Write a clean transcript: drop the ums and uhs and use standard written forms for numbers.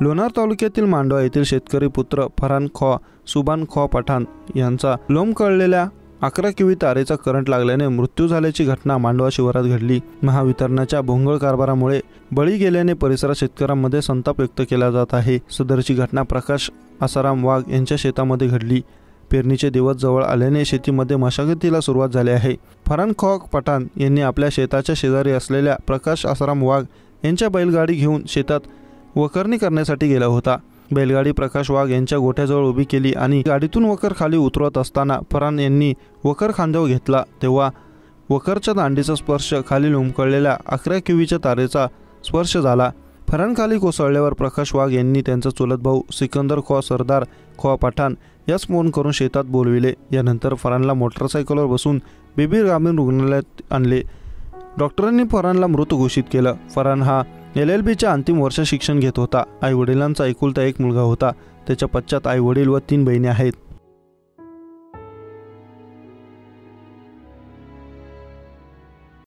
लोणार तालुक्यातील मांडवा येथील शेतकरी पुत्र फरहान खॉ सुभान खॉ पठाण यांचा लोंबकळलेल्या 11 किवी तारेचा करंट लागल्याने मृत्यू झाल्याची घटना मांडवा शिवारात घडली। महावितरणाच्या भोंगळ कारभारामुळे बळी गेल्याने परिसरात शेतकऱ्यांमध्ये संताप व्यक्त केला जात आहे। सदरची घटना प्रकाश आसाराम वाघ यांच्या शेतामध्ये घडली। पेरणीचे दिवस जवळ आल्याने शेतीमध्ये मशागतीला सुरुवात झाली आहे। फरहान खॉ पठाण यांनी आपल्या शेताच्या शेजारी असलेल्या प्रकाश आसाराम वाघ यांच्या बैलगाडी घेऊन शेतात वखरणी करण्यासाठी गेला होता। बैलगाडी प्रकाश वाघ यांच्या गोठ्याजवळ उभी केली आणि गाडीतून वखर खाली उतरवत असताना फरहान यांनी वखर खांद्यावर घेतला, तेव्हा वखरच्या दांडीचा स्पर्श खाली लोंबकळलेल्या 11 किवीच्या तारेचा स्पर्श झाला। फरहान खाली कोसळल्यावर प्रकाश वाघ यांनी त्यांचा चुलत भाऊ सिकंदर खॉ सरदार खॉ पठाण यास फोन करून शेतात बोलविले। यानंतर फरहानला मोटरसायकलवर बसून बिबीर ग्रामीण रुग्णालयात आणले। डॉक्टरांनी फरहानला मृत घोषित केलं। फरहान हा LLBच्या अंतिम वर्ष शिक्षण घेत होता। आई वडिलांचा एकुलता एक मुलगा होता। त्याच्या पश्चात आई वडील व 3 बहिणी आहेत।